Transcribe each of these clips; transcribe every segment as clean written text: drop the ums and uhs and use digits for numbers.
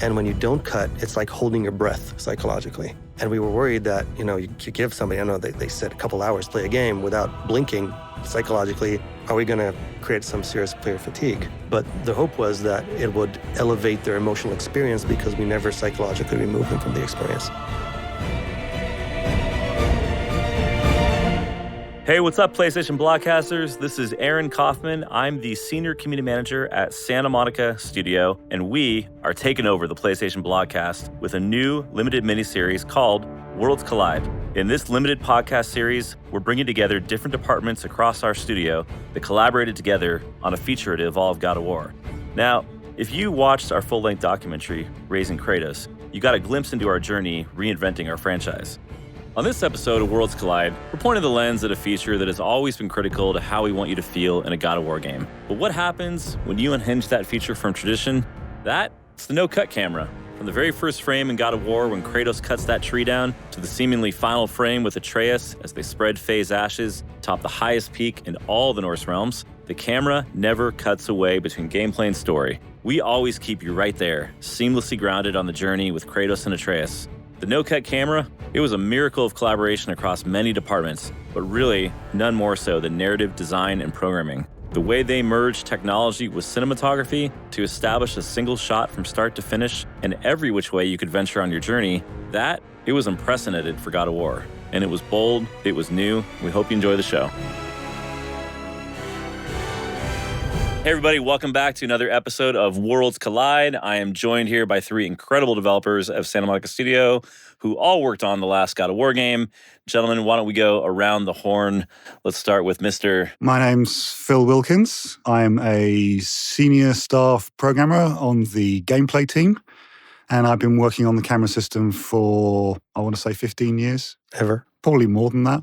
And when you don't cut, it's like holding your breath psychologically. And we were worried that, you give somebody, I know they said a couple hours play a game without blinking. Psychologically, are we going to create some serious player fatigue? But the hope was that it would elevate their emotional experience because we never psychologically remove them from the experience. Hey, what's up, PlayStation Blockcasters? This is Aaron Kaufman. I'm the Senior Community Manager at Santa Monica Studio, and we are taking over the PlayStation Blockcast with a new limited miniseries called Worlds Collide. In this limited podcast series, we're bringing together different departments across our studio that collaborated together on a feature to evolve God of War. Now, if you watched our full-length documentary, Raising Kratos, you got a glimpse into our journey reinventing our franchise. On this episode of Worlds Collide, we're pointing the lens at a feature that has always been critical to how we want you to feel in a God of War game. But what happens when you unhinge that feature from tradition? That's the NoCut Camera. From the very first frame in God of War when Kratos cuts that tree down, to the seemingly final frame with Atreus as they spread Faye's ashes atop the highest peak in all the Norse realms, the camera never cuts away between gameplay and story. We always keep you right there, seamlessly grounded on the journey with Kratos and Atreus. The NoCut Camera, it was a miracle of collaboration across many departments, but really none more so than narrative design and programming. The way they merged technology with cinematography to establish a single shot from start to finish and every which way you could venture on your journey, it was unprecedented for God of War. And it was bold, it was new. We hope you enjoy the show. Hey everybody, welcome back to another episode of Worlds Collide. I am joined here by three incredible developers of Santa Monica Studio who all worked on the last God of War game. Gentlemen, why don't we go around the horn? Let's start with Mr. My name's Phil Wilkins. I'm a senior staff programmer on the gameplay team, and I've been working on the camera system for, I want to say 15 years. Ever? Probably more than that.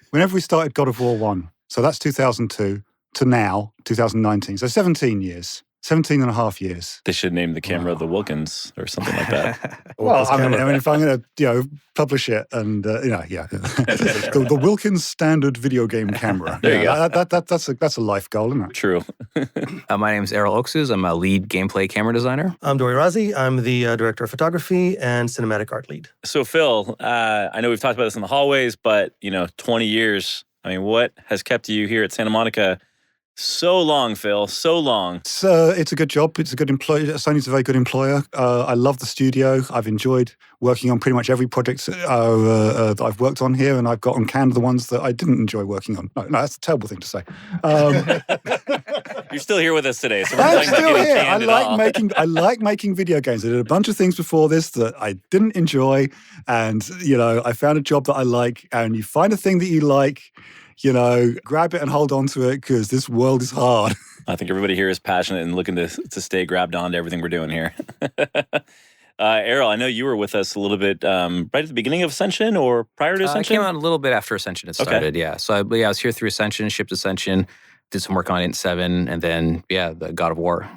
Whenever we started God of War 1, so that's 2002, to now, 2019. So 17 years. 17 and a half years. They should name the camera the Wilkins or something like that. Well, I mean, if I'm going to, publish it and, the Wilkins standard video game camera. There you go. That's a life goal, isn't it? True. My name is Erol Oksuz. I'm a lead gameplay camera designer. I'm Dori Arazi. I'm the Director of Photography and Cinematic Art Lead. So Phil, I know we've talked about this in the hallways, but, 20 years, what has kept you here at Santa Monica so long, Phil? So long. It's a good job. It's a good employer. Sony's a very good employer. I love the studio. I've enjoyed working on pretty much every project that I've worked on here, and I've got on canned the ones that I didn't enjoy working on. No, that's a terrible thing to say. You're still here with us today, so we're I'm talking about still getting here. canned I like making video games. I did a bunch of things before this that I didn't enjoy, and I found a job that I like. And you find a thing that you like, grab it and hold on to it because this world is hard. I think everybody here is passionate and looking to stay grabbed on to everything we're doing here. Erol, I know you were with us a little bit right at the beginning of Ascension or prior to Ascension? I came on a little bit after Ascension had started, yeah. So I was here through Ascension, shipped Ascension, did some work on Int 7, and then, the God of War,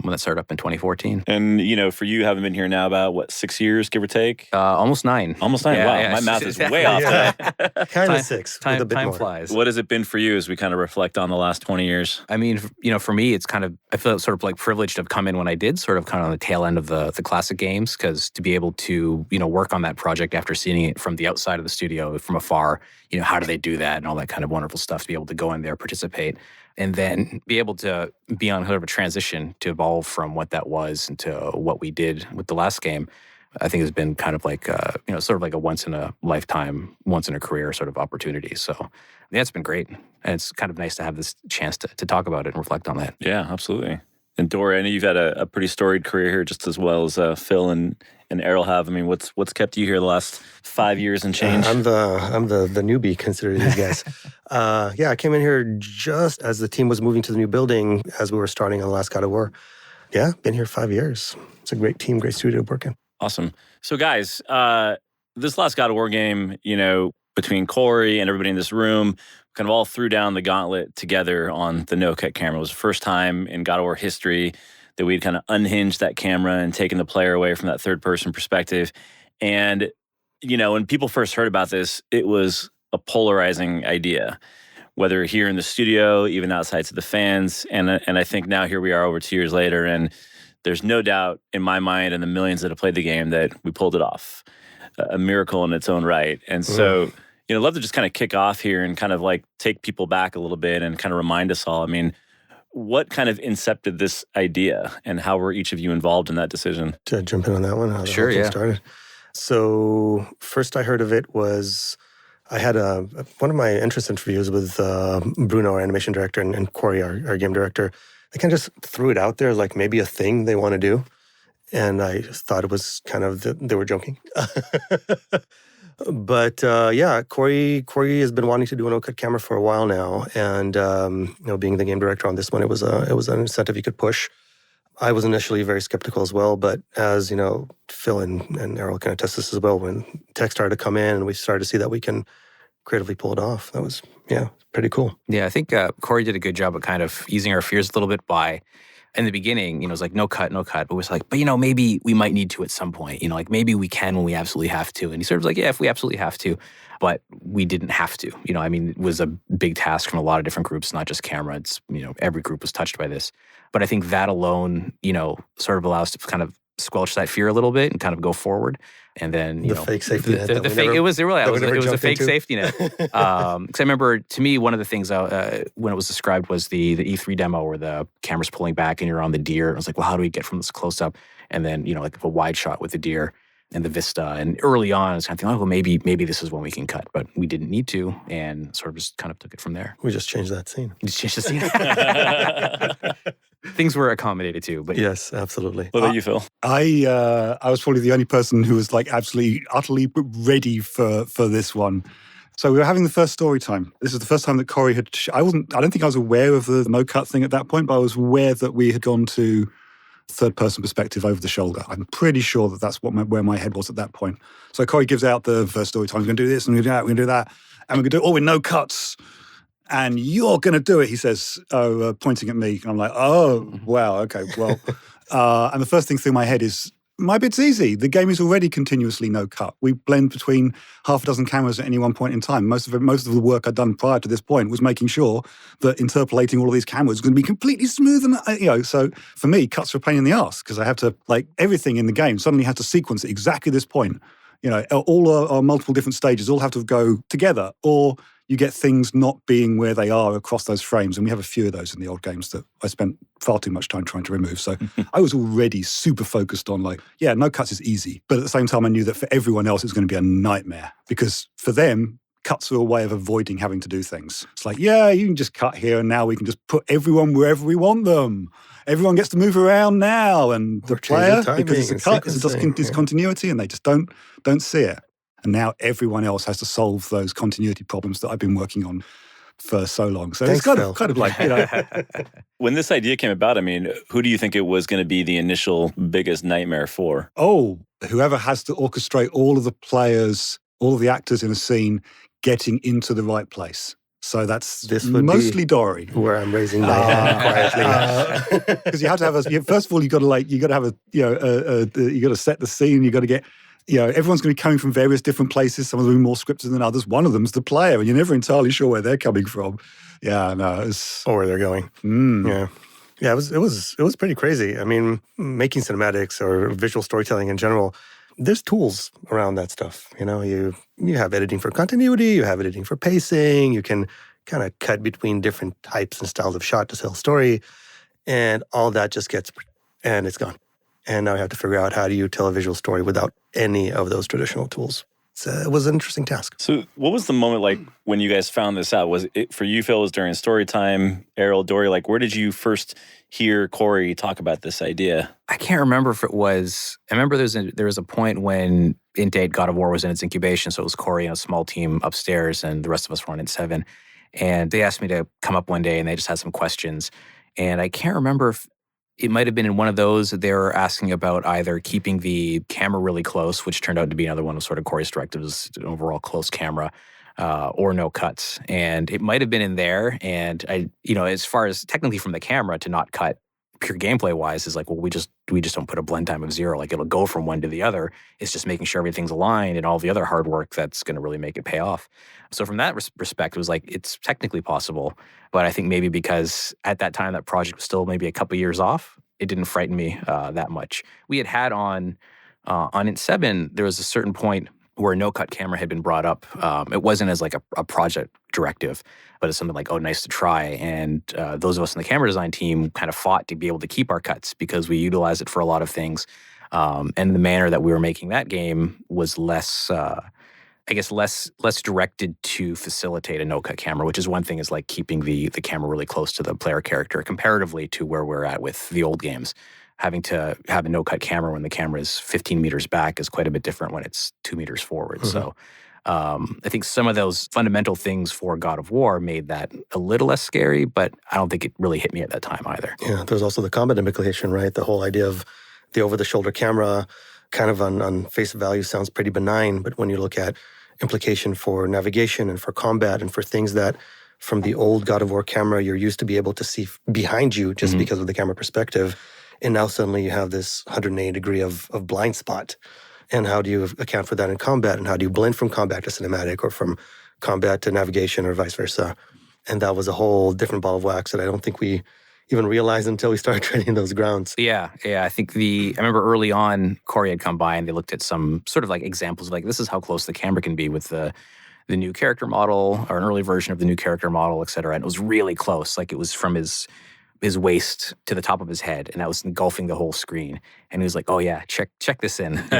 when that started up in 2014. And, for you, having been here now about, 6 years, give or take? Almost 9. Almost 9? Yeah, wow, yeah. My math is way off today. Kind of 6. with a bit Time more. flies. What has it been for you as we kind of reflect on the last 20 years? I mean, for me, it's kind of, I feel sort of like privileged to have come in when I did, sort of kind of on the tail end of the classic games, because to be able to, work on that project after seeing it from the outside of the studio, from afar, how do they do that and all that kind of wonderful stuff, to be able to go in there, participate, and then be able to be on sort of a transition to evolve from what that was into what we did with the last game, I think has been kind of like, sort of like a once in a lifetime, once in a career sort of opportunity. So yeah, it's been great. And it's kind of nice to have this chance to talk about it and reflect on that. Yeah, absolutely. And Dori, I know you've had a pretty storied career here, just as well as Phil and Erol have. I mean, what's kept you here the last 5 years and change? I'm the newbie considering these guys. I came in here just as the team was moving to the new building as we were starting on the last God of War. Yeah, been here 5 years. It's a great team, great studio to work in. Awesome. So guys, this last God of War game, between Corey and everybody in this room, kind of all threw down the gauntlet together on the NoCut camera. It was the first time in God of War history that we'd kind of unhinged that camera and taken the player away from that third-person perspective. And, when people first heard about this, it was a polarizing idea, whether here in the studio, even outside to the fans. And I think now here we are over 2 years later, and there's no doubt in my mind and the millions that have played the game that we pulled it off. A miracle in its own right. And so, I'd love to just kind of kick off here and kind of like take people back a little bit and kind of remind us all. I mean, what kind of incepted this idea and how were each of you involved in that decision? To jump in on that one, how the Sure, whole thing yeah. started. So first I heard of it was, I had one of my entrance interviews with Bruno, our animation director, and Corey, our game director. They kind of just threw it out there like maybe a thing they want to do. And I thought it was kind of, they were joking. But Corey has been wanting to do an NoCut Camera for a while now. And, being the game director on this one, it was an incentive he could push. I was initially very skeptical as well, but as, Phil and Errol can attest this as well, when tech started to come in and we started to see that we can creatively pull it off, that was, pretty cool. Yeah, I think Corey did a good job of kind of easing our fears a little bit by, in the beginning, it was like, no cut. But it was like, but maybe we might need to at some point. Like maybe we can when we absolutely have to. And he sort of was like, yeah, if we absolutely have to. But we didn't have to. It was a big task from a lot of different groups, not just camera. It's, every group was touched by this. But I think that alone, sort of allows us to kind of squelch that fear a little bit and kind of go forward. And then, the fake safety net. It was a fake safety net. Because I remember, to me, one of the things when it was described was the E3 demo where the camera's pulling back and you're on the deer. I was like, well, how do we get from this close up? And then, like a wide shot with the deer and the vista. And early on, I was kind of thinking, well, maybe this is when we can cut. But we didn't need to, and sort of just kind of took it from there. We just changed that scene. We just changed the scene. Things were accommodated too, but yes, absolutely. What about you, Phil? I was probably the only person who was like absolutely, utterly ready for this one. So we were having the first story time. This is the first time that Corey had. I don't think I was aware of the NoCut thing at that point, but I was aware that we had gone to third-person perspective over the shoulder. I'm pretty sure that that's where my head was at that point. So Corey gives out the first story time. We're going to do this and we're going to do that. We're going to do that, and we're going to do it all with no cuts. And you're going to do it, he says, pointing at me. And I'm like, oh, wow, okay, well. And the first thing through my head is, my bit's easy. The game is already continuously no cut. We blend between half a dozen cameras at any one point in time. Most of the work I'd done prior to this point was making sure that interpolating all of these cameras was going to be completely smooth. And, so for me, cuts were a pain in the ass because I have to, everything in the game suddenly had to sequence at exactly this point. All our multiple different stages all have to go together, or you get things not being where they are across those frames. And we have a few of those in the old games that I spent far too much time trying to remove. So I was already super focused on no cuts is easy. But at the same time, I knew that for everyone else, it's going to be a nightmare because for them, cuts are a way of avoiding having to do things. It's like, yeah, you can just cut here and now we can just put everyone wherever we want them. Everyone gets to move around now. And the player, because it's a cut, it's discontinuity and they just don't see it. And now everyone else has to solve those continuity problems that I've been working on for so long. So Thanks, it's kind of like, When this idea came about, who do you think it was going to be the initial biggest nightmare for? Oh, whoever has to orchestrate all of the players, all of the actors in a scene getting into the right place. So this would mostly Dori, where I'm raising my hand quietly. Because you have to have first of all, you got to have you got to set the scene. You got to get, everyone's going to be coming from various different places. Some of them are more scripted than others. One of them's the player, and you're never entirely sure where they're coming from. Yeah, no, or where they're going. Yeah, it was pretty crazy. Making cinematics or visual storytelling in general, there's tools around that stuff. You have editing for continuity, you have editing for pacing, you can kind of cut between different types and styles of shot to tell a story, and all that just and it's gone. And now I have to figure out how do you tell a visual story without any of those traditional tools. It was an interesting task. So what was the moment like when you guys found this out? Was it for you, Phil, was during story time? Errol, Dori, where did you first hear Corey talk about this idea? I can't remember if it was, I remember there was a point when Int 8 God of War was in its incubation, so it was Corey and a small team upstairs, and the rest of us were on Int 7. And they asked me to come up one day, and they just had some questions. And I can't remember if it might have been in one of those that they were asking about either keeping the camera really close, which turned out to be another one of sort of Corey's directives, an overall close camera, or no cuts. And it might have been in there. And as far as technically from the camera to not cut, pure gameplay wise, is we just don't put a blend time of 0. It'll go from one to the other. It's just making sure everything's aligned and all the other hard work that's going to really make it pay off. So from that respect, it was it's technically possible. But I think maybe because at that time that project was still maybe a couple years off, it didn't frighten me that much. We had on Int 7, there was a certain point where NoCut Camera had been brought up. It wasn't as like a project directive, but it's something like, oh, nice to try. And those of us in the camera design team kind of fought to be able to keep our cuts because we utilized it for a lot of things. And the manner that we were making that game was less directed to facilitate a no-cut camera, which is one thing is like keeping the camera really close to the player character comparatively to where we're at with the old games. Having to have a no-cut camera when the camera is 15 meters back is quite a bit different when it's 2 meters forward. Mm-hmm. So I think some of those fundamental things for God of War made that a little less scary, but I don't think it really hit me at that time either. Yeah, there's also the combat implication, right? The whole idea of the over-the-shoulder camera kind of on face value sounds pretty benign, but when you look at implication for navigation and for combat and for things that from the old God of War camera you're used to be able to see behind you just because of the camera perspective, and now suddenly you have this 180 degree of blind spot. And how do you account for that in combat? And how do you blend from combat to cinematic or from combat to navigation or vice versa? And that was a whole different ball of wax that I don't think we even realized until we started training those grounds. Yeah. I think I remember early on, Corey had come by and they looked at some sort of like examples of like, this is how close the camera can be with the new character model or an early version of the new character model, et cetera. And it was really close. Like it was from his waist to the top of his head, and that was engulfing the whole screen. And he was like, "Oh yeah, check this in." And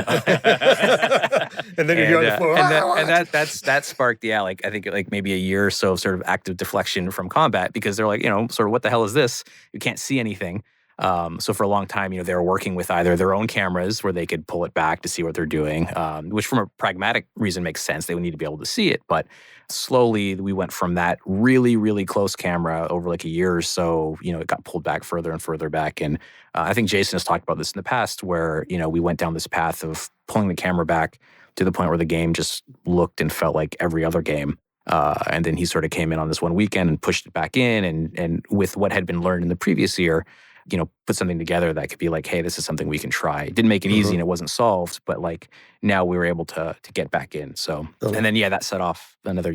then you hear on the floor, and that sparked, I think like maybe a year or so of sort of active deflection from combat because they're like, sort of what the hell is this? You can't see anything. So for a long time, they were working with either their own cameras where they could pull it back to see what they're doing, which from a pragmatic reason makes sense. They would need to be able to see it. But slowly we went from that really, really close camera over like a year or so, it got pulled back further and further back. And I think Jason has talked about this in the past where, we went down this path of pulling the camera back to the point where the game just looked and felt like every other game. And then he sort of came in on this one weekend and pushed it back in. And with what had been learned in the previous year, put something together that could be like, hey, this is something we can try. It didn't make it easy and it wasn't solved, but like now we were able to get back in. So, and then, that set off another,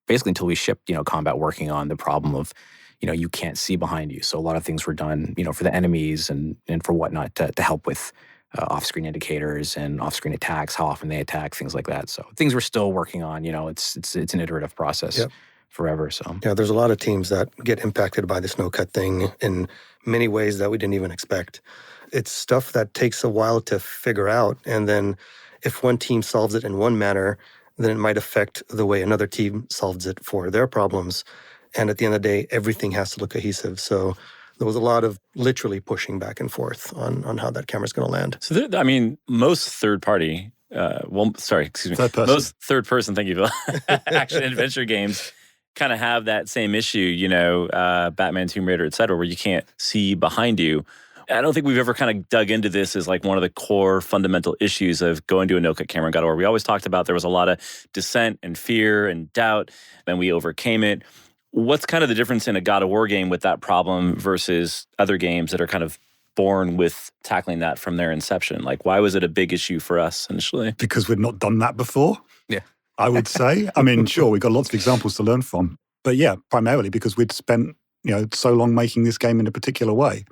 basically until we shipped, Combat working on the problem of, you can't see behind you. So a lot of things were done, for the enemies and for whatnot to help with off-screen indicators and off-screen attacks, how often they attack, things like that. So things we're still working on, it's an iterative process. Yep. Forever. So yeah, there's a lot of teams that get impacted by this no-cut thing in many ways that we didn't even expect. It's stuff that takes a while to figure out, and then if one team solves it in one manner, then it might affect the way another team solves it for their problems. And at the end of the day, everything has to look cohesive. So there was a lot of literally pushing back and forth on how that camera's going to land. So most third-party, most third-person, thank you, Bill, action adventure games kind of have that same issue, Batman, Tomb Raider, et cetera, where you can't see behind you. I don't think we've ever kind of dug into this as like one of the core fundamental issues of going to a no-cut camera in God of War. We always talked about there was a lot of dissent and fear and doubt, and we overcame it. What's kind of the difference in a God of War game with that problem versus other games that are kind of born with tackling that from their inception? Like, why was it a big issue for us initially? Because we'd not done that before. Yeah. I would say. Sure, we've got lots of examples to learn from. But yeah, primarily because we'd spent, so long making this game in a particular way.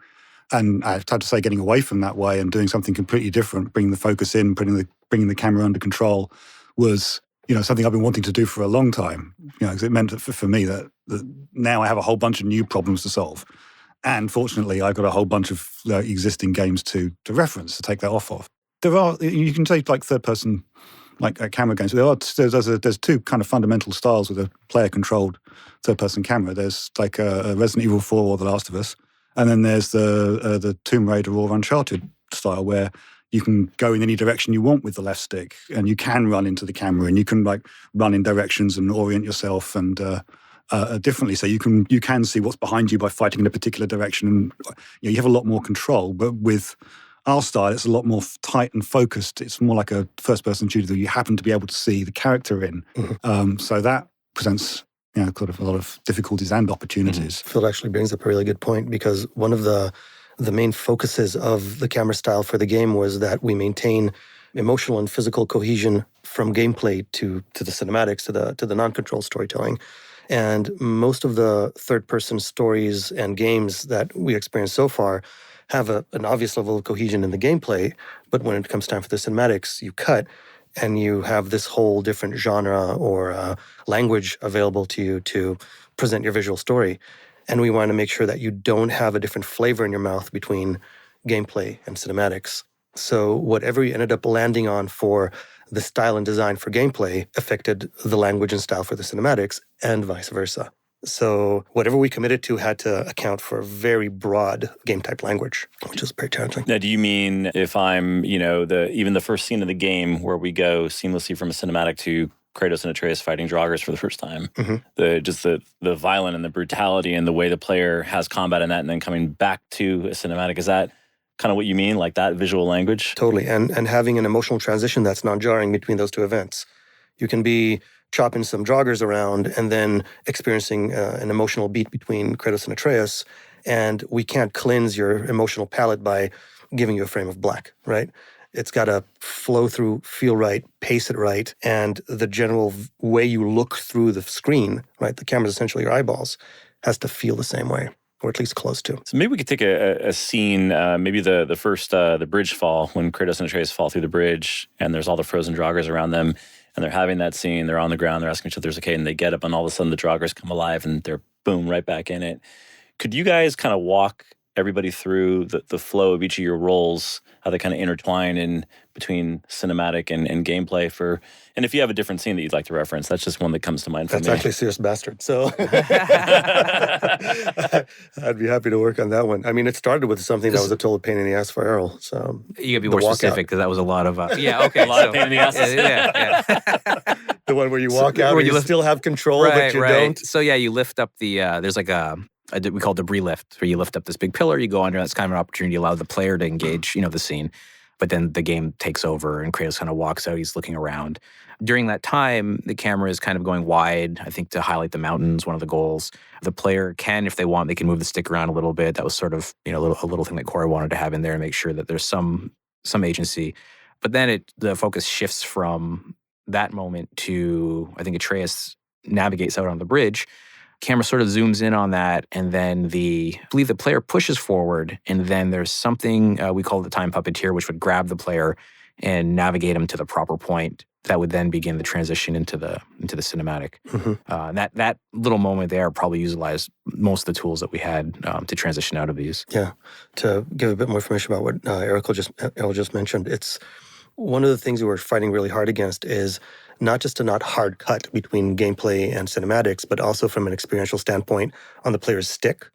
And I have to say getting away from that way and doing something completely different, bringing the focus in, bringing the camera under control was, something I've been wanting to do for a long time. Because it meant for me that now I have a whole bunch of new problems to solve. And fortunately, I've got a whole bunch of existing games to reference, to take that off of. You can take like third-person camera games. There's two kind of fundamental styles with a player-controlled third-person camera. There's like a Resident Evil 4 or The Last of Us, and then there's the Tomb Raider or Uncharted style where you can go in any direction you want with the left stick, and you can run into the camera, and you can like run in directions and orient yourself and differently. So you can see what's behind you by fighting in a particular direction, and you have a lot more control. But with our style, it's a lot more tight and focused. It's more like a first-person shooter that you happen to be able to see the character in. Mm-hmm. So that presents, kind of a lot of difficulties and opportunities. Mm-hmm. Phil actually brings up a really good point, because one of the main focuses of the camera style for the game was that we maintain emotional and physical cohesion from gameplay to the cinematics, to the non-control storytelling. And most of the third-person stories and games that we experienced so far have an obvious level of cohesion in the gameplay, but when it comes time for the cinematics, you cut and you have this whole different genre or language available to you to present your visual story. And we want to make sure that you don't have a different flavor in your mouth between gameplay and cinematics. So whatever you ended up landing on for the style and design for gameplay affected the language and style for the cinematics and vice versa. So whatever we committed to had to account for a very broad game type language, which is very challenging. Now, do you mean if I'm, even the first scene of the game where we go seamlessly from a cinematic to Kratos and Atreus fighting Draugrs for the first time, the violence and the brutality and the way the player has combat in that, and then coming back to a cinematic, is that kind of what you mean, like that visual language? Totally, and having an emotional transition that's non-jarring between those two events. You can be chopping some Draugrs around and then experiencing an emotional beat between Kratos and Atreus, and we can't cleanse your emotional palette by giving you a frame of black, right? It's got to flow through, feel right, pace it right, and the general way you look through the screen, right? The camera's essentially your eyeballs, has to feel the same way, or at least close to. So maybe we could take a scene, maybe the first, the bridge fall, when Kratos and Atreus fall through the bridge, and there's all the frozen Draugrs around them, and they're having that scene, they're on the ground, they're asking each other, okay, and they get up, and all of a sudden the Draugrs come alive, and they're, boom, right back in it. Could you guys kind of walk everybody through the flow of each of your roles, how they kind of intertwine in between cinematic and gameplay and if you have a different scene that you'd like to reference, that's just one that comes to mind for me. That's actually Serious Bastard, so I'd be happy to work on that one. I mean, it started with something that was a total pain in the ass for Erol, so... You gotta be more specific, because that was a lot of... a lot of pain in the asses. Yeah. The one where you walk out and you still have control, but you don't. So yeah, you lift up the... there's like we call it debris lift, where you lift up this big pillar, you go under. That's kind of an opportunity to allow the player to engage, the scene. But then the game takes over, and Kratos kind of walks out. He's looking around. During that time, the camera is kind of going wide, I think, to highlight the mountains, one of the goals. The player can, if they want, they can move the stick around a little bit. That was sort of, a little thing that Corey wanted to have in there and make sure that there's some agency. But then the focus shifts from that moment to, I think, Atreus navigates out on the bridge. Camera sort of zooms in on that, and then I believe the player pushes forward, and then there's something we call the time puppeteer, which would grab the player and navigate him to the proper point. That would then begin the transition into the cinematic. That little moment there probably utilized most of the tools that we had to transition out of these. Yeah, to give a bit more information about what Erol just mentioned, it's one of the things we were fighting really hard against is not just to not hard cut between gameplay and cinematics, but also from an experiential standpoint on the player's stick,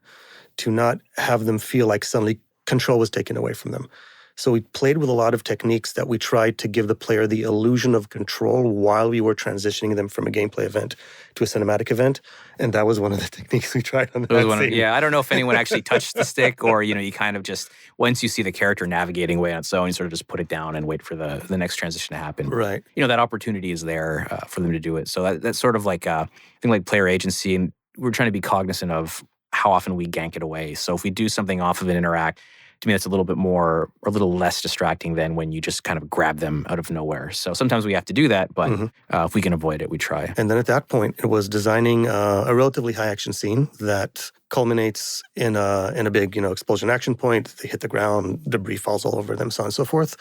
to not have them feel like suddenly control was taken away from them. So we played with a lot of techniques that we tried to give the player the illusion of control while we were transitioning them from a gameplay event to a cinematic event. And that was one of the techniques we tried on that scene. Yeah, I don't know if anyone actually touched the stick, or, you kind of just, once you see the character navigating away on its own, you sort of just put it down and wait for the next transition to happen. Right. That opportunity is there for them to do it. So that's sort of like I think like player agency, and we're trying to be cognizant of how often we gank it away. So if we do something off of an interact, to me, that's a little less distracting than when you just kind of grab them out of nowhere. So sometimes we have to do that, but if we can avoid it, we try. And then at that point, it was designing a relatively high action scene that culminates in a big, explosion action point. They hit the ground, debris falls all over them, so on and so forth.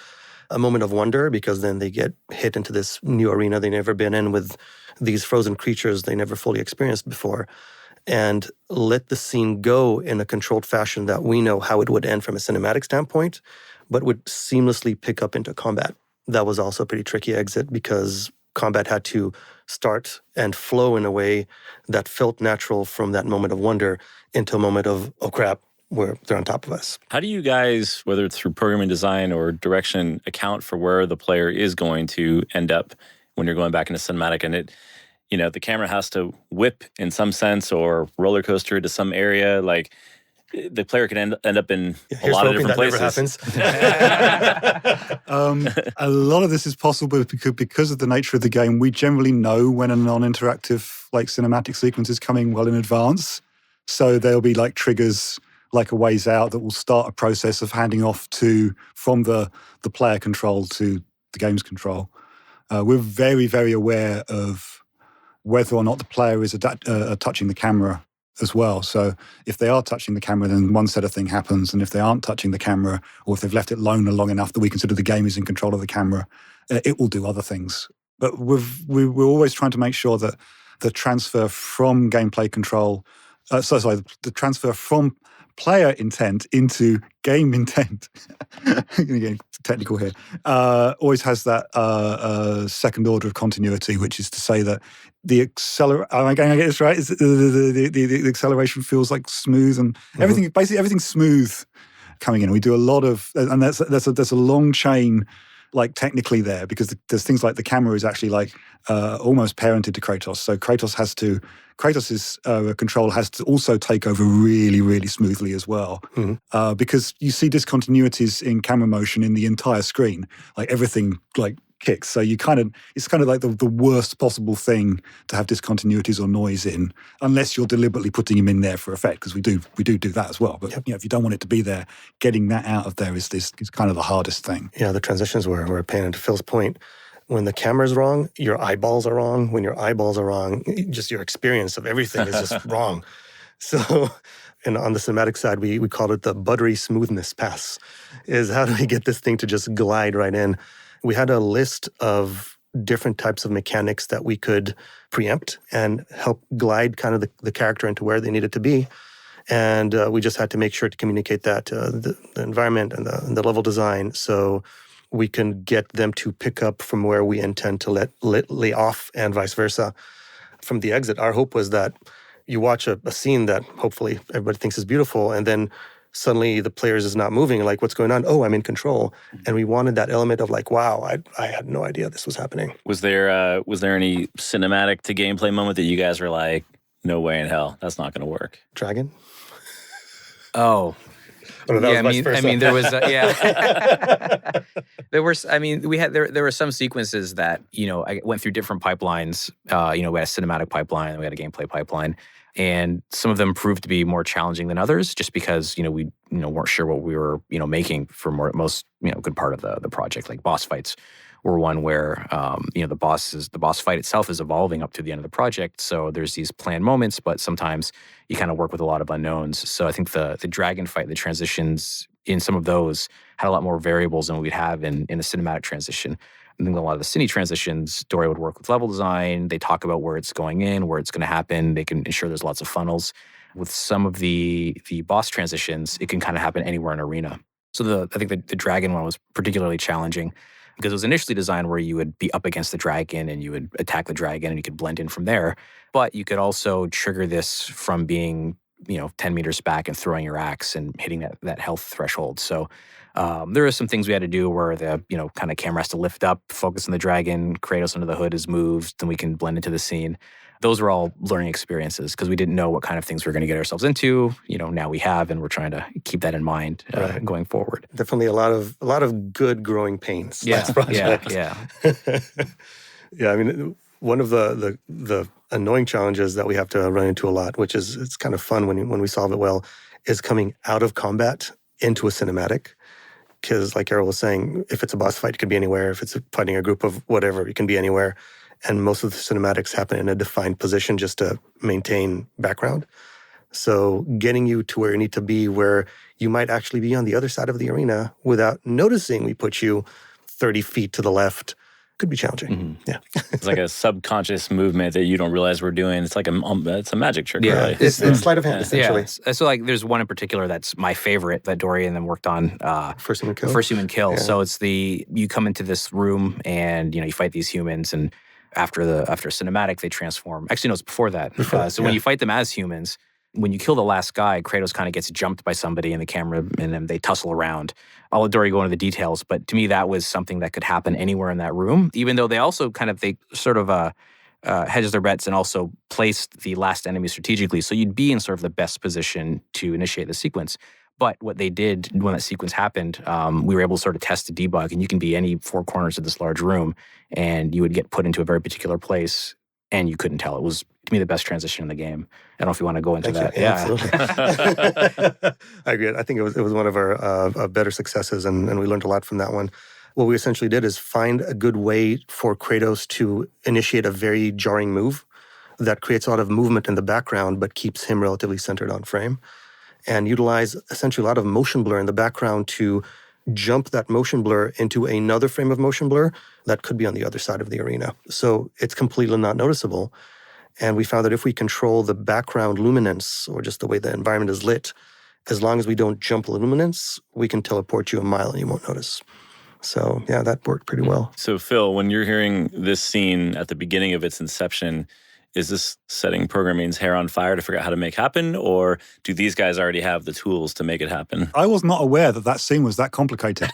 A moment of wonder, because then they get hit into this new arena they've never been in with these frozen creatures they never fully experienced before. And let the scene go in a controlled fashion that we know how it would end from a cinematic standpoint, but would seamlessly pick up into combat. That was also a pretty tricky exit, because combat had to start and flow in a way that felt natural from that moment of wonder into a moment of, oh crap, where they're on top of us. How do you guys, whether it's through programming design or direction, account for where the player is going to end up when you're going back into cinematic? And the camera has to whip in some sense or roller coaster to some area. Like, the player can end up in a lot of different places. A lot of this is possible because of the nature of the game. We generally know when a non-interactive, like cinematic sequence is coming well in advance. So there'll be like triggers, like a ways out, that will start a process of handing off from the player control to the game's control. We're very, very aware of whether or not the player is touching the camera as well. So if they are touching the camera, then one set of thing happens. And if they aren't touching the camera, or if they've left it alone long enough that we consider the game is in control of the camera, it will do other things. But we're always trying to make sure that the transfer from gameplay control, the transfer from player intent into game intent, I'm going to get technical here, always has that second order of continuity, which is to say that the am I going to get this right? Is the acceleration feels like smooth and everything, basically everything's smooth coming in. We do a lot of, and there's a long chain, like technically there, because there's things like the camera is actually like almost parented to Kratos. So Kratos's control has to also take over really, really smoothly as well, because you see discontinuities in camera motion in the entire screen, like everything like kicks. So it's kind of like the worst possible thing to have discontinuities or noise in, unless you're deliberately putting them in there for effect, because we do that as well. But if you don't want it to be there, getting that out of there is kind of the hardest thing. Yeah, the transitions were a pain. And to Phil's point, when the camera's wrong, your eyeballs are wrong. When your eyeballs are wrong, just your experience of everything is just wrong. So, and on the cinematic side, we called it the buttery smoothness pass, is how do we get this thing to just glide right in? We had a list of different types of mechanics that we could preempt and help glide kind of the character into where they needed to be. And we just had to make sure to communicate that the environment and the level design, so we can get them to pick up from where we intend to lay off, and vice versa. From the exit, our hope was that you watch a scene that hopefully everybody thinks is beautiful, and then suddenly the players is not moving, like, what's going on? Oh, I'm in control. And we wanted that element of like, wow, I had no idea this was happening. Was there any cinematic to gameplay moment that you guys were like, no way in hell, that's not going to work? Dragon? Oh. Oh, no, yeah, I mean, there was, there were some sequences that, I went through different pipelines. We had a cinematic pipeline, we had a gameplay pipeline, and some of them proved to be more challenging than others, just because, we, weren't sure what we were, making for most, good part of the project. Like boss fights were one where, the boss fight itself is evolving up to the end of the project. So there's these planned moments, but sometimes you kind of work with a lot of unknowns. So I think the dragon fight, the transitions in some of those had a lot more variables than we'd have in a cinematic transition. I think a lot of the cine transitions, Dori would work with level design. They talk about where it's going in, where it's going to happen. They can ensure there's lots of funnels. With some of the boss transitions, it can kind of happen anywhere in arena. So I think the dragon one was particularly challenging, because it was initially designed where you would be up against the dragon and you would attack the dragon and you could blend in from there. But you could also trigger this from being, 10 meters back and throwing your axe and hitting that health threshold. So there are some things we had to do where the, kind of camera has to lift up, focus on the dragon, Kratos under the hood is moved, then we can blend into the scene. Those were all learning experiences because we didn't know what kind of things we were going to get ourselves into. Now we have, and we're trying to keep that in mind going forward. Definitely a lot of good growing pains. Yeah, yeah. Yeah, I mean, one of the annoying challenges that we have to run into a lot, which is it's kind of fun when we solve it well, is coming out of combat into a cinematic. Because like Erol was saying, if it's a boss fight, it could be anywhere. If it's fighting a group of whatever, it can be anywhere. And most of the cinematics happen in a defined position just to maintain background. So getting you to where you need to be, where you might actually be on the other side of the arena without noticing we put you 30 feet to the left, could be challenging. Mm-hmm. Yeah. It's like a subconscious movement that you don't realize we're doing. It's like it's a magic trick, really. It's sleight of hand, essentially. Yeah. So like there's one in particular that's my favorite that Dori and them worked on. First Human Kill. First Human Kill. Yeah. So it's you come into this room and, you fight these humans, and after cinematic, they transform. Actually, no, it's before that. When you fight them as humans, when you kill the last guy, Kratos kind of gets jumped by somebody in the camera, and then they tussle around. I'll let Dori go into the details, but to me, that was something that could happen anywhere in that room, even though they sort of hedged their bets and also placed the last enemy strategically. So you'd be in sort of the best position to initiate the sequence. But what they did when that sequence happened, we were able to sort of test and debug, and you can be any four corners of this large room, and you would get put into a very particular place, and you couldn't tell. It was, to me, the best transition in the game. I don't know if you want to go into that. Yeah, absolutely. I agree. I think it was one of our better successes, and we learned a lot from that one. What we essentially did is find a good way for Kratos to initiate a very jarring move that creates a lot of movement in the background but keeps him relatively centered on frame, and utilize essentially a lot of motion blur in the background to jump that motion blur into another frame of motion blur that could be on the other side of the arena. So it's completely not noticeable. And we found that if we control the background luminance, or just the way the environment is lit, as long as we don't jump luminance, we can teleport you a mile and you won't notice. So yeah, that worked pretty well. So Phil, when you're hearing this scene at the beginning of its inception, is this setting programming's hair on fire to figure out how to make happen, or do these guys already have the tools to make it happen? I was not aware that scene was that complicated.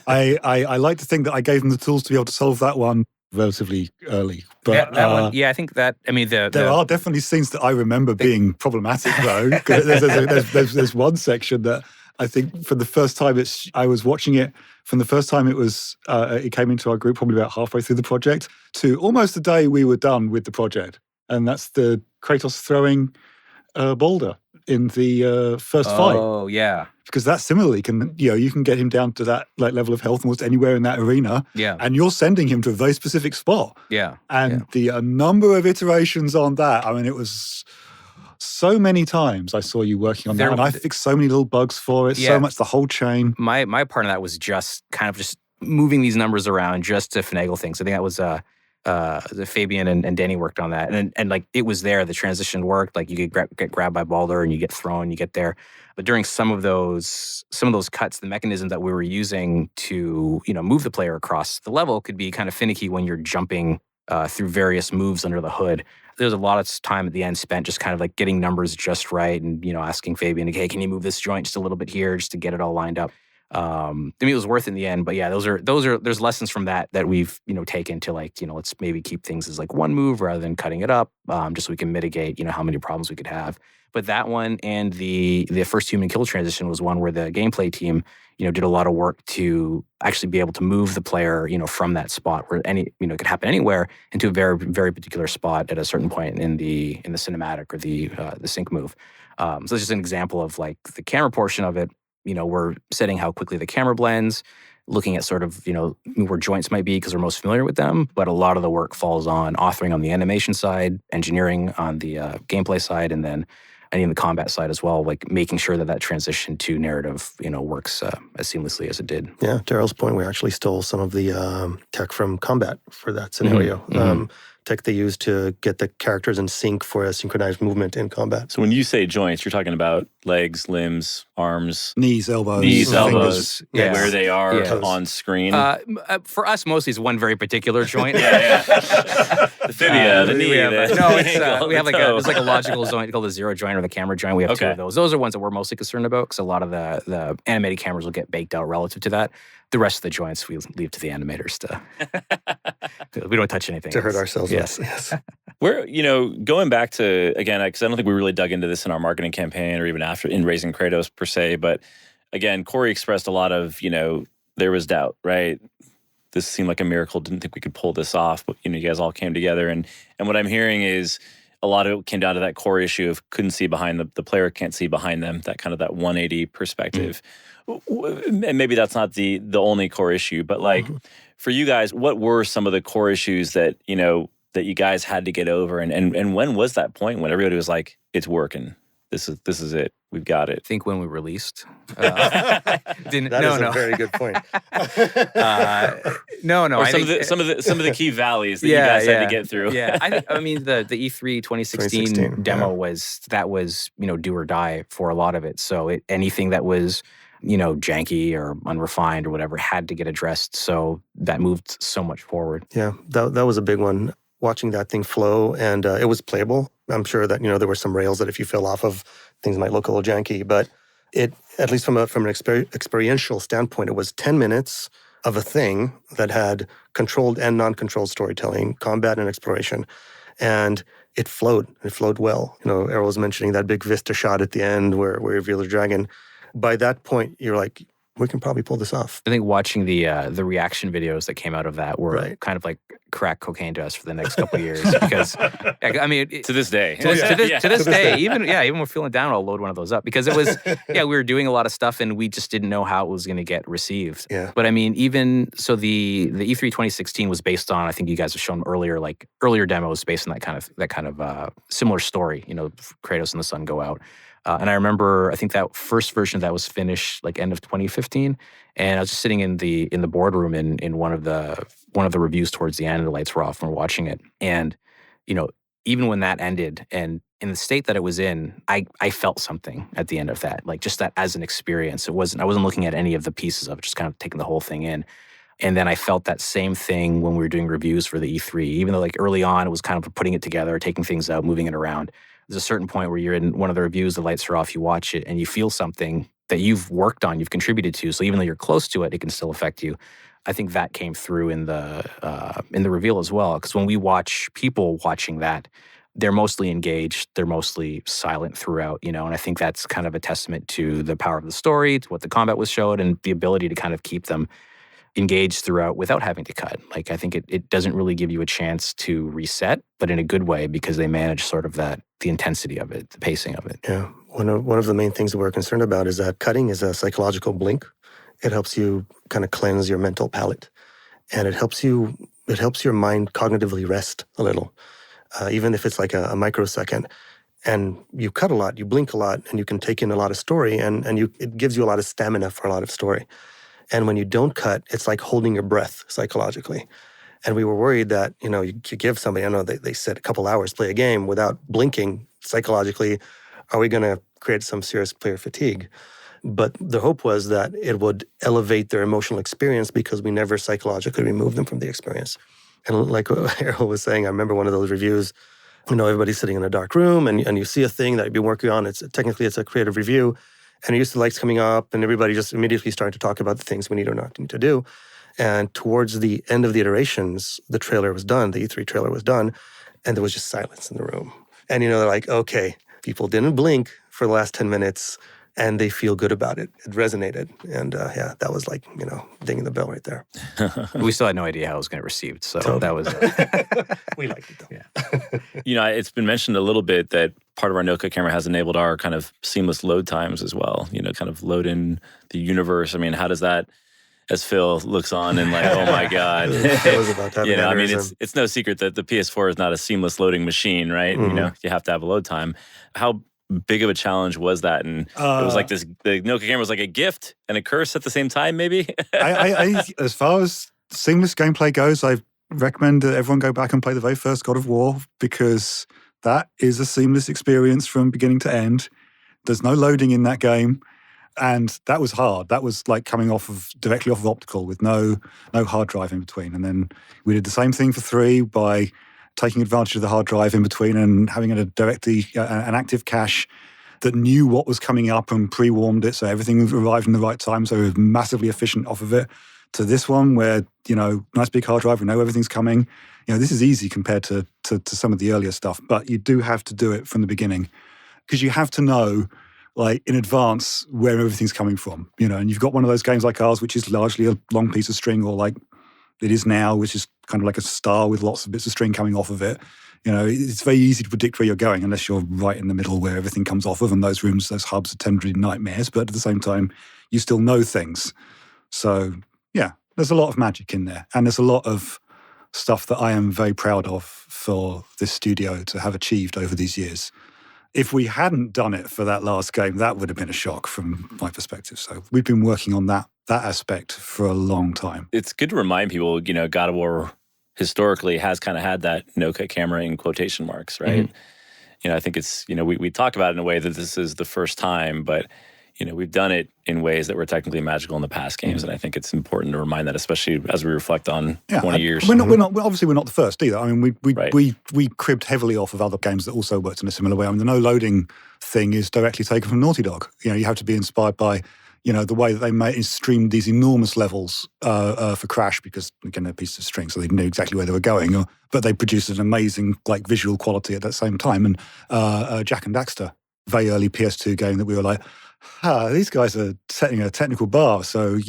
I like to think that I gave them the tools to be able to solve that one relatively early. But that one, I think that, I mean, there are definitely scenes that I remember being problematic, though. There's one section that I think from the first time I was watching it, from the first time it came into our group, probably about halfway through the project, to almost the day we were done with the project. And that's the Kratos throwing a boulder in the first fight. Oh, yeah. Because that similarly you can get him down to that level of health almost anywhere in that arena. Yeah. And you're sending him to a very specific spot. Yeah. And the number of iterations on that, I mean, it was so many times I saw you working on that, and I fixed so many little bugs for it, so much, the whole chain. My part of that was just kind of just moving these numbers around just to finagle things. I think that was Fabian and Danny worked on that, and like it was there. The transition worked. Like you could get grabbed by Baldur and you get thrown, you get there. But during some of those cuts, the mechanism that we were using to move the player across the level could be kind of finicky when you're jumping through various moves under the hood. There's a lot of time at the end spent just kind of like getting numbers just right, and asking Fabian, hey, can you move this joint just a little bit here just to get it all lined up. I mean, it was worth it in the end, but yeah, there's lessons from that we've taken to like let's maybe keep things as like one move rather than cutting it up, just so we can mitigate how many problems we could have. But that one and the first human kill transition was one where the gameplay team did a lot of work to actually be able to move the player from that spot where it could happen anywhere into a very, very particular spot at a certain point in the cinematic or the sync move. So it's just an example of like the camera portion of it. We're setting how quickly the camera blends, looking at sort of, where joints might be because we're most familiar with them. But a lot of the work falls on authoring on the animation side, engineering on the gameplay side, and then in the combat side as well, like making sure that transition to narrative, works as seamlessly as it did. Yeah, Daryl's point, we actually stole some of the tech from combat for that scenario. Mm-hmm. Tech they used to get the characters in sync for a synchronized movement in combat. So when you say joints, you're talking about legs, limbs, arms, knees, elbows, fingers, yes. where they are on screen. For us, mostly it's one very particular joint. The fibia, the knee. We have there's like a logical joint called the zero joint or the camera joint. We have two of those. Those are ones that we're mostly concerned about because a lot of the animated cameras will get baked out relative to that. The rest of the joints we leave to the animators to. We don't touch anything. To hurt ourselves. Yes. We're, going back to, again, because I don't think we really dug into this in our marketing campaign or even after in Raising Kratos per se, but again, Corey expressed a lot of, there was doubt, right? This seemed like a miracle. Didn't think we could pull this off, but, you guys all came together. And what I'm hearing is a lot of it came down to that core issue of couldn't see behind the player can't see behind them, that kind of that 180 perspective. And maybe that's not the only core issue, but like for you guys, what were some of the core issues that, that you guys had to get over? And when was that point when everybody was like, it's working? This is it. We've got it. I think when we released. That is a very good point. No. Or some of the key valleys that you guys had to get through. Yeah, I mean the E3 2016 demo was do or die for a lot of it. So anything that was janky or unrefined or whatever had to get addressed. So that moved so much forward. Yeah, that was a big one. Watching that thing flow, and it was playable. I'm sure that there were some rails that if you fell off of, things might look a little janky. But it, at least from an experiential standpoint, it was 10 minutes of a thing that had controlled and non-controlled storytelling, combat and exploration, and it flowed. It flowed well. Erol was mentioning that big Vista shot at the end where you reveal the dragon. By that point, you're like, we can probably pull this off. I think watching the reaction videos that came out of that were kind of like crack cocaine to us for the next couple of years because, I mean, to this day, to this day, even we're feeling down, I'll load one of those up because it was, we were doing a lot of stuff and we just didn't know how it was going to get received. Yeah. But I mean, even so, the E3 2016 was based on, I think you guys have shown earlier demos based on that kind of similar story. Kratos and the sun go out. And I remember, I think that first version of that was finished like end of 2015, and I was just sitting in the boardroom in one of the reviews towards the end, the lights were off and we're watching it, and even when that ended, and in the state that it was in, I felt something at the end of that, like just that as an experience. I wasn't looking at any of the pieces of it, just kind of taking the whole thing in. And then I felt that same thing when we were doing reviews for the E3, even though like early on it was kind of putting it together, taking things out, moving it around. There's a certain point where you're in one of the reviews, the lights are off, you watch it, and you feel something that you've worked on, you've contributed to. So even though you're close to it, it can still affect you. I think that came through in the reveal as well. Because when we watch people watching that, they're mostly engaged, they're mostly silent throughout, and I think that's kind of a testament to the power of the story, to what the combat was showed, and the ability to kind of keep them engaged throughout without having to cut. Like, I think it doesn't really give you a chance to reset, but in a good way, because they manage sort of the intensity of it, the pacing of it. Yeah. One of the main things that we're concerned about is that cutting is a psychological blink. It helps you kind of cleanse your mental palate, and it helps your mind cognitively rest a little, even if it's like a microsecond. And you cut a lot, you blink a lot, and you can take in a lot of story, and it gives you a lot of stamina for a lot of story. And when you don't cut, it's like holding your breath psychologically. And we were worried that, you give somebody, I know they said a couple hours, play a game without blinking psychologically, are we going to create some serious player fatigue? But the hope was that it would elevate their emotional experience because we never psychologically remove them from the experience. And like Erol was saying, I remember one of those reviews, everybody's sitting in a dark room and you see a thing that you've been working on. Technically it's a creative review. And you see the lights coming up and everybody just immediately started to talk about the things we need or not need to do. And towards the end of the iterations, the trailer was done, the E3 trailer was done, and there was just silence in the room. And they're like, okay, people didn't blink for the last 10 minutes and they feel good about it. It resonated. And that was like, dinging the bell right there. We still had no idea how it was going to be received. So Totally. That was... We liked it though. Yeah. It's been mentioned a little bit that part of our NoCut Camera has enabled our kind of seamless load times as well, kind of load in the universe. I mean, how does that, as Phil looks on and like, oh my God. That was about to happen. I mean, it's no secret that the PS4 is not a seamless loading machine, right? Mm-hmm. You have to have a load time. How big of a challenge was that? And it was like the NoCut Camera was like a gift and a curse at the same time, maybe? I as far as seamless gameplay goes, I recommend that everyone go back and play the very first God of War, because that is a seamless experience from beginning to end. There's no loading in that game. And that was hard. That was like coming directly off of optical with no hard drive in between. And then we did the same thing for 3 by taking advantage of the hard drive in between and having an active cache that knew what was coming up and pre-warmed it, so everything arrived in the right time, so it was massively efficient off of it. To this one where, nice big hard drive, we know everything's coming. This is easy compared to some of the earlier stuff, but you do have to do it from the beginning because you have to know, like, in advance where everything's coming from, and you've got one of those games like ours, which is largely a long piece of string, or like it is now, which is kind of like a star with lots of bits of string coming off of it. It's very easy to predict where you're going unless you're right in the middle where everything comes off of, and those rooms, those hubs tend to be nightmares, but at the same time, you still know things. So, yeah, there's a lot of magic in there, and there's a lot of stuff that I am very proud of for this studio to have achieved over these years. If we hadn't done it for that last game, that would have been a shock from my perspective. So we've been working on that aspect for a long time. It's good to remind people, God of War historically has kind of had that NoCut Camera in quotation marks, right? Mm-hmm. I think it's, we talk about it in a way that this is the first time, but, we've done it in ways that were technically magical in the past games. Mm-hmm. And I think it's important to remind that, especially as we reflect on 20 years. We're not the first either. I mean, we cribbed heavily off of other games that also worked in a similar way. I mean, the no loading thing is directly taken from Naughty Dog. You have to be inspired by, the way that they streamed these enormous levels for Crash, because, again, they're pieces of string, so they knew exactly where they were going. But they produced an amazing, like, visual quality at that same time. And Jack and Daxter, very early PS2 game that we were like, these guys are setting a technical bar, so,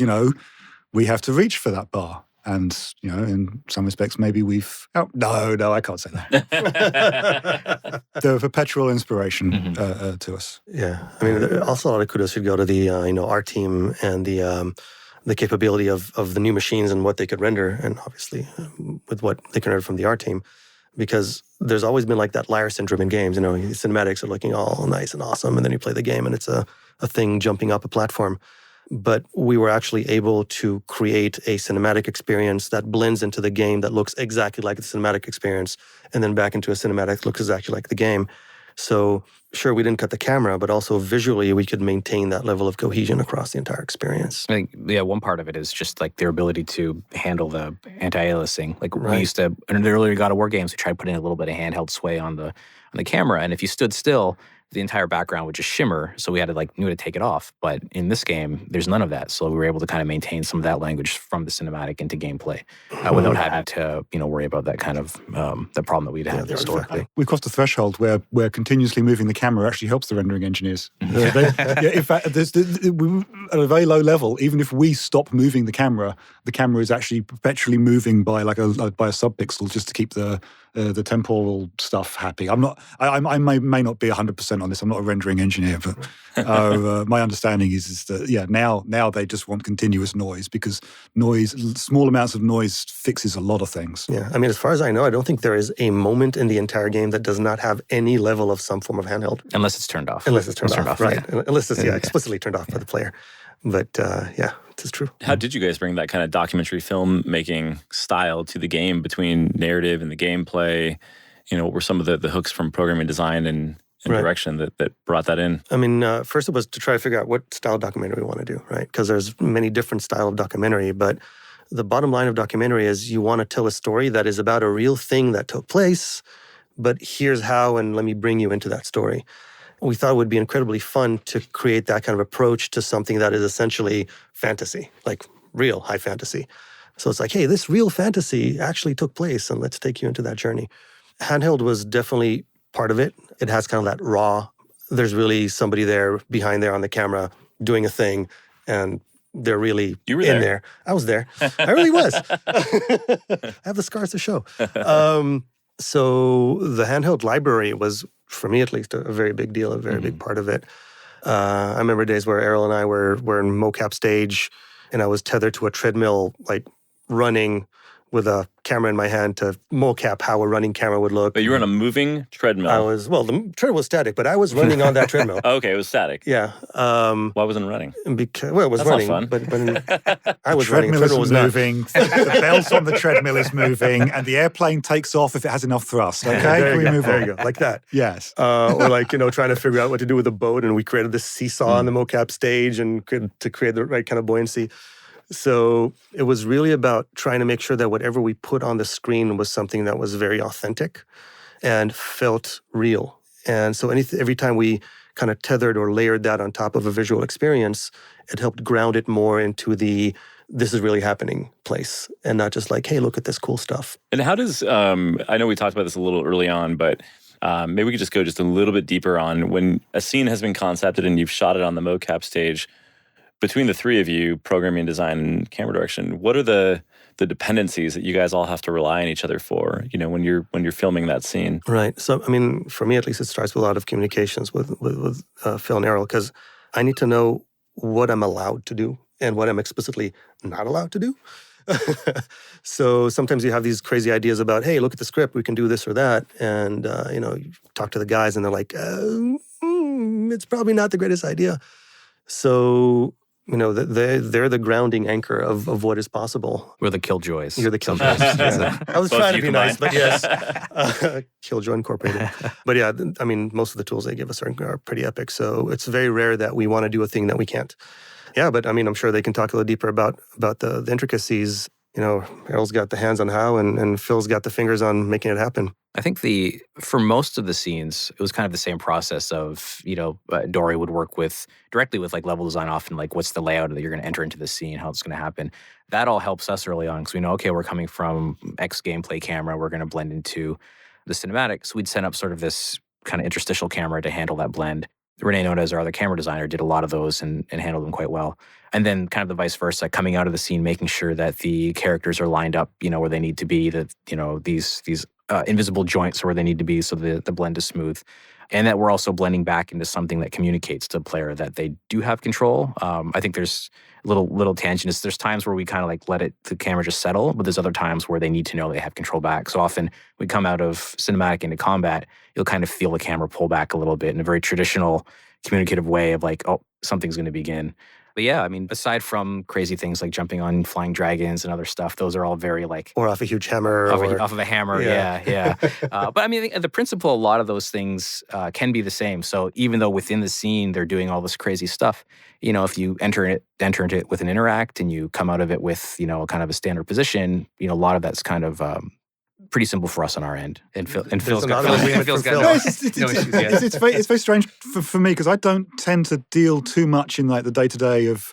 we have to reach for that bar. And, in some respects, maybe we've... Oh, no, I can't say that. They're a perpetual inspiration to us. Yeah. I mean, also a lot of kudos should go to the, our team and the capability of the new machines and what they could render, and obviously with what they can render from the art team. Because there's always been like that liar syndrome in games. Cinematics are looking all nice and awesome, and then you play the game and it's a thing jumping up a platform. But we were actually able to create a cinematic experience that blends into the game that looks exactly like the cinematic experience, and then back into a cinematic that looks exactly like the game. So sure, we didn't cut the camera, but also visually we could maintain that level of cohesion across the entire experience. I think, one part of it is just like their ability to handle the anti-aliasing. Like Right. we used to, in the earlier God of War games, we tried putting a little bit of handheld sway on the camera, and if you stood still, the entire background would just shimmer, so we had to take it off. But in this game, there's none of that, so we were able to kind of maintain some of that language from the cinematic into gameplay without having to, worry about that kind of the problem that we'd had historically. We crossed a threshold where continuously moving the camera actually helps the rendering engineers. In fact, at a very low level, even if we stop moving the camera is actually perpetually moving by by a subpixel just to keep the temporal stuff happy. I may not be 100% on this. I'm not a rendering engineer, but my understanding is that now they just want continuous noise, because small amounts of noise fixes a lot of things. Yeah, I mean, as far as I know, I don't think there is a moment in the entire game that does not have any level of some form of handheld. Unless it's turned off. Unless it's turned off, right. Yeah. Unless it's explicitly turned off by the player. But it is true. How did you guys bring that kind of documentary filmmaking style to the game between narrative and the gameplay? What were some of the hooks from programming design and direction that brought that in? I mean, first it was to try to figure out what style of documentary we want to do, right? Because there's many different style of documentary, but the bottom line of documentary is you want to tell a story that is about a real thing that took place, but here's how, and let me bring you into that story. We thought it would be incredibly fun to create that kind of approach to something that is essentially fantasy, like real high fantasy. So it's like, hey, this real fantasy actually took place, and let's take you into that journey. Handheld was definitely part of it. It has kind of that raw, there's really somebody there behind there on the camera doing a thing, and they're really in there. I was there. I really was. I have the scars to show. So the handheld library was, for me at least, a very big deal, a very big part of it. I remember days where Erol and I were in mocap stage, and I was tethered to a treadmill, like running with a camera in my hand to mocap how a running camera would look. But you were on a moving treadmill. The treadmill was static, but I was running on that treadmill. Okay, it was static. Yeah. Why wasn't it running? Because, it was That's running. not fun. But I was running. The treadmill was moving. The belt on the treadmill is moving, and the airplane takes off if it has enough thrust. Okay, there you go. Like that. Yes. Or trying to figure out what to do with the boat, and we created this seesaw on the mocap stage and to create the right kind of buoyancy. So it was really about trying to make sure that whatever we put on the screen was something that was very authentic and felt real. And so every time we kind of tethered or layered that on top of a visual experience, it helped ground it more into the this is really happening place, and not just like, hey, look at this cool stuff. And how does, I know we talked about this a little early on, but maybe we could just go just a little bit deeper on when a scene has been concepted and you've shot it on the mocap stage. Between the three of you, programming, design, and camera direction, what are the dependencies that you guys all have to rely on each other for, when you're filming that scene? Right. So, I mean, for me at least, it starts with a lot of communications with Phil and Erol, because I need to know what I'm allowed to do and what I'm explicitly not allowed to do. So sometimes you have these crazy ideas about, hey, look at the script, we can do this or that. And, you talk to the guys and they're like, it's probably not the greatest idea. So, they're the grounding anchor of what is possible. We're the killjoys. You're the killjoys. I was trying to be nice, but yes. Killjoy Incorporated. But yeah, I mean, most of the tools they give us are pretty epic. So it's very rare that we want to do a thing that we can't. Yeah, but I mean, I'm sure they can talk a little deeper about the intricacies. Errol's got the hands on how, and Phil's got the fingers on making it happen. I think for most of the scenes, it was kind of the same process of, Dori would work directly with like level design often, like what's the layout that you're going to enter into the scene, how it's going to happen. That all helps us early on because we know, okay, we're coming from X gameplay camera, we're going to blend into the cinematic. So we'd set up sort of this kind of interstitial camera to handle that blend. Renee Nones, our other camera designer, did a lot of those and handled them quite well. And then kind of the vice versa, coming out of the scene, making sure that the characters are lined up, where they need to be, that, these invisible joints are where they need to be so the blend is smooth. And that we're also blending back into something that communicates to the player that they do have control. I think there's little tangents. There's times where we kind of like let the camera just settle, but there's other times where they need to know they have control back. So often we come out of cinematic into combat, you'll kind of feel the camera pull back a little bit in a very traditional communicative way of like, oh, something's going to begin. But yeah, I mean, aside from crazy things like jumping on flying dragons and other stuff, those are all very like... Or off a huge hammer. Off of a hammer, yeah. But I mean, the principle, a lot of those things can be the same. So even though within the scene, they're doing all this crazy stuff, if you enter into it with an interact and you come out of it with, kind of a standard position, a lot of that's kind of... pretty simple for us on our end, and Phil's got no issues. It's very strange for me because I don't tend to deal too much in like the day-to-day of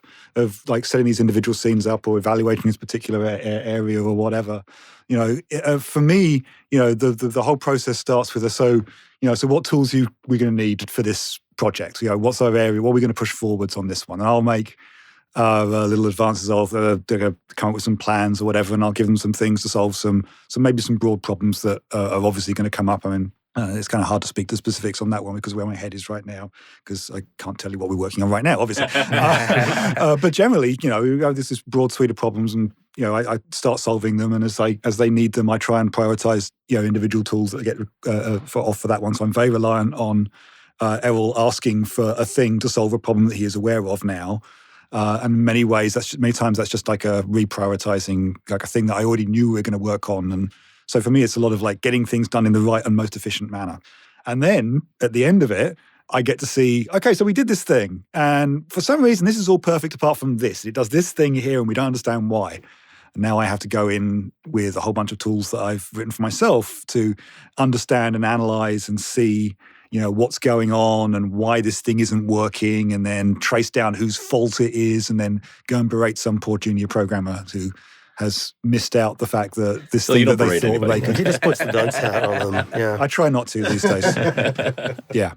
like setting these individual scenes up or evaluating this particular area or whatever. For me, the whole process starts with so what tools we're going to need for this project? What's our area? What are we going to push forwards on this one? And I'll make little advances of they're going to come up with some plans or whatever, and I'll give them some things to solve maybe some broad problems that are obviously going to come up. I mean, it's kind of hard to speak to specifics on that one because where my head is right now, because I can't tell you what we're working on right now, obviously. But generally, we have this broad suite of problems, and I start solving them, and as they need them, I try and prioritize individual tools that get for that one. So I'm very reliant on Erol asking for a thing to solve a problem that he is aware of now. And in many ways, many times that's just like a reprioritizing, like a thing that I already knew we were going to work on. And so for me, it's a lot of like getting things done in the right and most efficient manner. And then at the end of it, I get to see, okay, so we did this thing. And for some reason, this is all perfect apart from this. It does this thing here and we don't understand why. And now I have to go in with a whole bunch of tools that I've written for myself to understand and analyze and see what's going on and why this thing isn't working, and then trace down whose fault it is, and then go and berate some poor junior programmer who has missed out the fact that this thing that they thought they could... He just puts the dunce hat on them, yeah. I try not to these days. Yeah.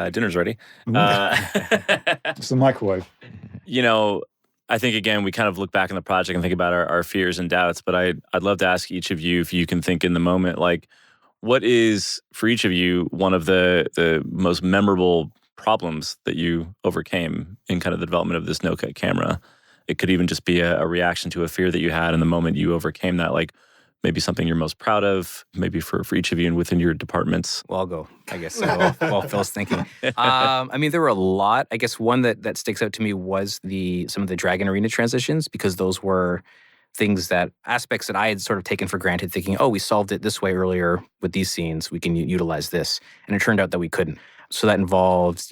Dinner's ready. It's the microwave. I think, again, we kind of look back on the project and think about our fears and doubts, but I'd love to ask each of you if you can think in the moment, like, what is, for each of you, one of the most memorable problems that you overcame in kind of the development of this NoCut camera? It could even just be a reaction to a fear that you had in the moment you overcame that, like maybe something you're most proud of, maybe for each of you and within your departments. Well, I'll go, I guess, while Phil's thinking. I mean, there were a lot. I guess one that sticks out to me was some of the Dragon Arena transitions, because those were aspects that I had sort of taken for granted, thinking, oh, we solved it this way earlier with these scenes, we can utilize this. And it turned out that we couldn't. So that involved,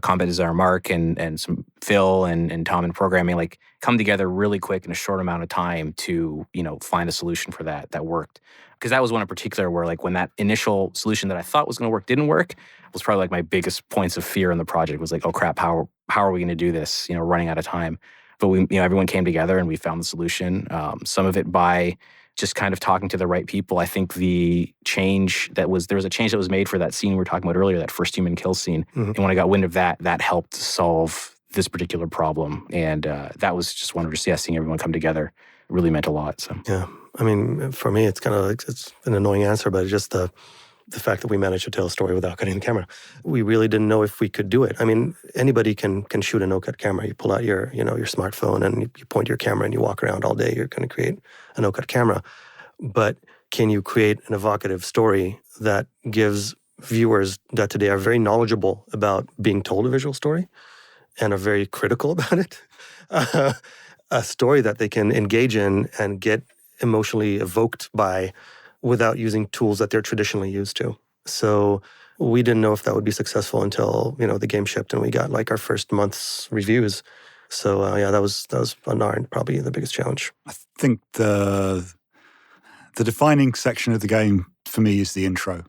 combat designer Mark and some Phil and Tom in programming, like come together really quick in a short amount of time to, find a solution for that worked. Because that was one in particular where like when that initial solution that I thought was going to work didn't work, was probably like my biggest points of fear in the project was like, oh crap, how are we going to do this? Running out of time. But everyone came together and we found the solution. Some of it by just kind of talking to the right people. I think there was a change that was made for that scene we were talking about earlier, that first human kill scene. Mm-hmm. And when I got wind of that helped solve this particular problem. And that was just wonderful. Just seeing everyone come together really meant a lot. So yeah, I mean, for me, it's kind of like, it's an annoying answer, but it's just the fact that we managed to tell a story without cutting the camera. We really didn't know if we could do it. I mean, anybody can shoot a NoCut camera. You pull out your smartphone and you point your camera and you walk around all day. You're going to create a NoCut camera. But can you create an evocative story that gives viewers that today are very knowledgeable about being told a visual story and are very critical about it, a story that they can engage in and get emotionally evoked by without using tools that they're traditionally used to. So we didn't know if that would be successful until, the game shipped and we got like our first month's reviews. So that was on our end probably the biggest challenge. I think the defining section of the game for me is the intro,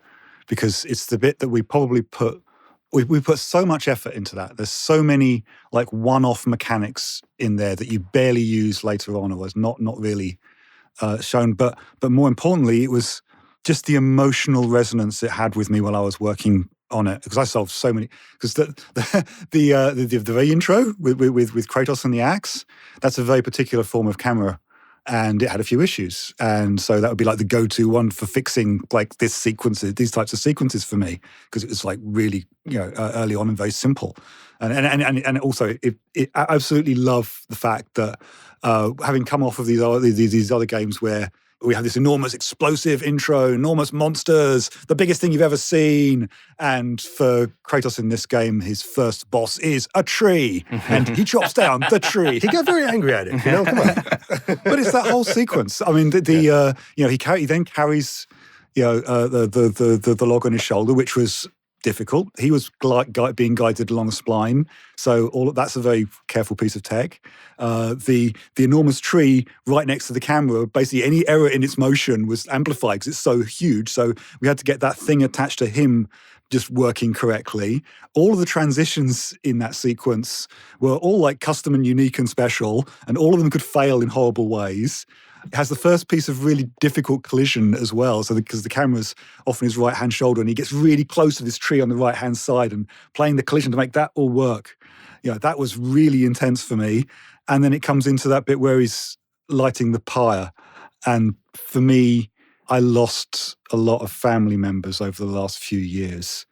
because it's the bit that we probably we put so much effort into that. There's so many like one-off mechanics in there that you barely use later on, or was not really shown, but more importantly, it was just the emotional resonance it had with me while I was working on it because I solved so many. Because the very intro with Kratos and the axe, that's a very particular form of camera, and it had a few issues, and so that would be like the go-to one for fixing like these types of sequences for me, because it was like really early on and very simple, and also I absolutely love the fact that having come off of these other games where we have this enormous explosive intro, enormous monsters, the biggest thing you've ever seen. And for Kratos in this game, his first boss is a tree, and he chops down the tree. He got very angry at it, come on. But it's that whole sequence. I mean, he then carries the log on his shoulder, which was difficult. He was being guided along a spline, so that's a very careful piece of tech. The enormous tree right next to the camera, basically any error in its motion was amplified because it's so huge. So we had to get that thing attached to him just working correctly. All of the transitions in that sequence were all like custom and unique and special, and all of them could fail in horrible ways. It has the first piece of really difficult collision as well, so because the camera's off on his right-hand shoulder and he gets really close to this tree on the right-hand side and playing the collision to make that all work. That was really intense for me. And then it comes into that bit where he's lighting the pyre. And for me, I lost a lot of family members over the last few years.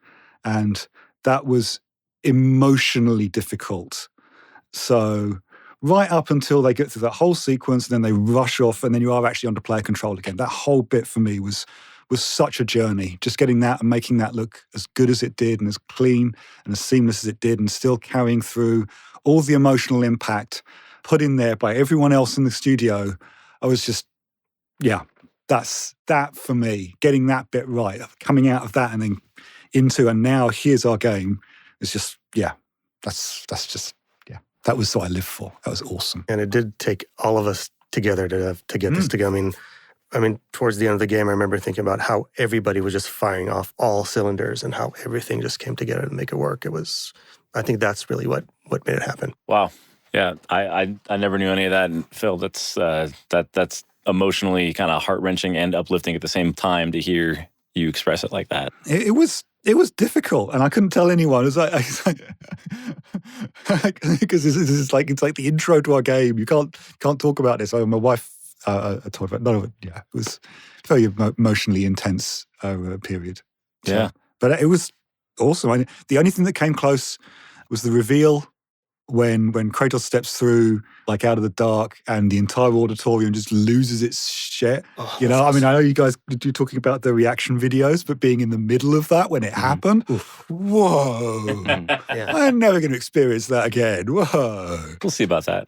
And that was emotionally difficult. So right up until they get through that whole sequence, and then they rush off, and then you are actually under player control again. That whole bit for me was such a journey. Just getting that and making that look as good as it did, and as clean and as seamless as it did, and still carrying through all the emotional impact put in there by everyone else in the studio. I was just, that's that for me. Getting that bit right, coming out of that and then into, and now here's our game. It's just, that's just. That was what I lived for. That was awesome. And it did take all of us together to get this together. I mean, towards the end of the game, I remember thinking about how everybody was just firing off all cylinders and how everything just came together to make it work. I think that's really what made it happen. Wow. Yeah, I never knew any of that. And Phil, that's emotionally kind of heart-wrenching and uplifting at the same time to hear you express it like that. It was difficult, and I couldn't tell anyone. It was like because it's like the intro to our game. You can't talk about this. My wife told about none of it. Yeah, it was a very emotionally intense period. So, but it was awesome. The only thing that came close was the reveal when Kratos steps through, like out of the dark, and the entire auditorium just loses its shit. I know you guys do talking about the reaction videos, but being in the middle of that when it happened, whoa! I'm never going to experience that again. Whoa! We'll see about that.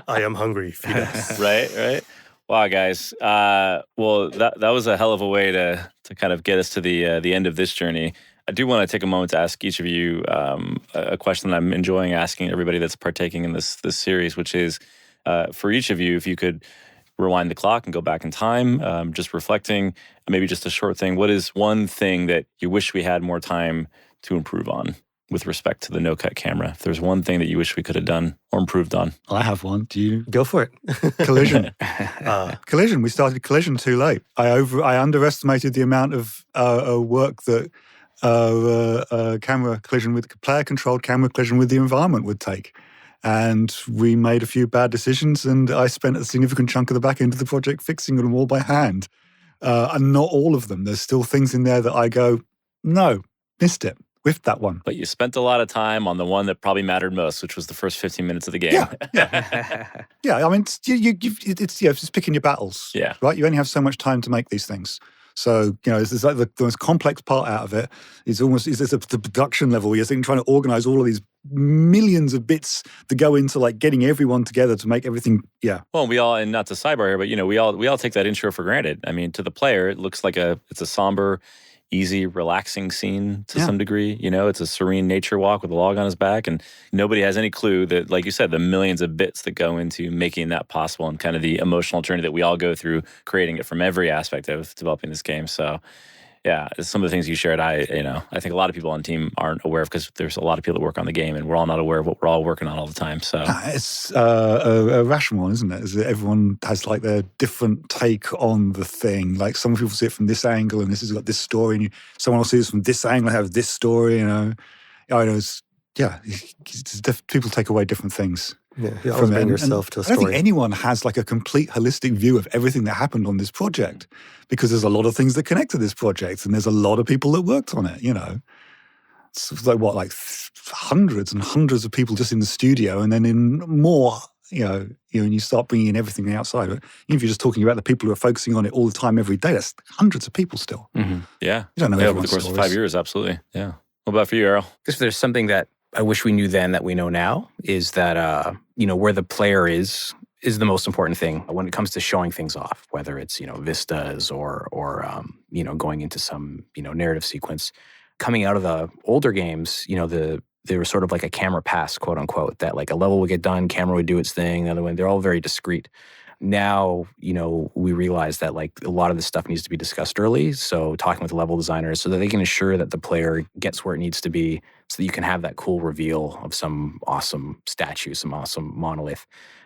I am hungry. Feed us. Right. Wow, guys. Well, that was a hell of a way to kind of get us to the end of this journey. I do want to take a moment to ask each of you a question that I'm enjoying asking everybody that's partaking in this series, which is, for each of you, if you could rewind the clock and go back in time, just reflecting, maybe just a short thing. What is one thing that you wish we had more time to improve on with respect to the NoCut camera? If there's one thing that you wish we could have done or improved on. I have one. Do you? Go for it. Collision. Collision. We started Collision too late. I underestimated the amount of work that camera collision with player-controlled camera collision with the environment would take. And we made a few bad decisions, and I spent a significant chunk of the back end of the project fixing them all by hand. And not all of them. There's still things in there that I go, no, missed it. Whiffed that one. But you spent a lot of time on the one that probably mattered most, which was the first 15 minutes of the game. Yeah. I mean, it's just picking your battles. Yeah. Right? You only have so much time to make these things. So, it's like the most complex part out of it is the production level. You're trying to organize all of these millions of bits that go into like getting everyone together to make everything. Yeah. Well, we all, and not to sidebar here, but we all take that intro for granted. I mean, to the player, it looks like it's a somber, easy, relaxing scene to some degree. It's a serene nature walk with a log on his back, and nobody has any clue that, like you said, the millions of bits that go into making that possible, and kind of the emotional journey that we all go through creating it from every aspect of developing this game. So Yeah, some of the things you shared, I think a lot of people on the team aren't aware of because there's a lot of people that work on the game, and we're all not aware of what we're all working on all the time. So It's a rational one, isn't it? Is that everyone has like their different take on the thing. Like some people see it from this angle, and this has got this story, and someone else sees it from this angle and has this story. People take away different things. Yeah, you always bring yourself to a story. I don't think anyone has like a complete holistic view of everything that happened on this project, because there's a lot of things that connect to this project, and there's a lot of people that worked on it. It's like hundreds and hundreds of people just in the studio, and then in more. And you start bringing in everything outside. But even if you're just talking about the people who are focusing on it all the time, every day, that's hundreds of people still. Mm-hmm. Yeah, you don't know over the course of 5 years, absolutely. Yeah. What about for you, Erol? If there's something that I wish we knew then that we know now, is that where the player is the most important thing when it comes to showing things off, whether it's vistas or going into some narrative sequence. Coming out of the older games, they were sort of like a camera pass, quote unquote, that like a level would get done, camera would do its thing, the other one, they're all very discreet. Now, we realize that like a lot of this stuff needs to be discussed early. So talking with level designers so that they can ensure that the player gets where it needs to be, so that you can have that cool reveal of some awesome statue, some awesome monolith,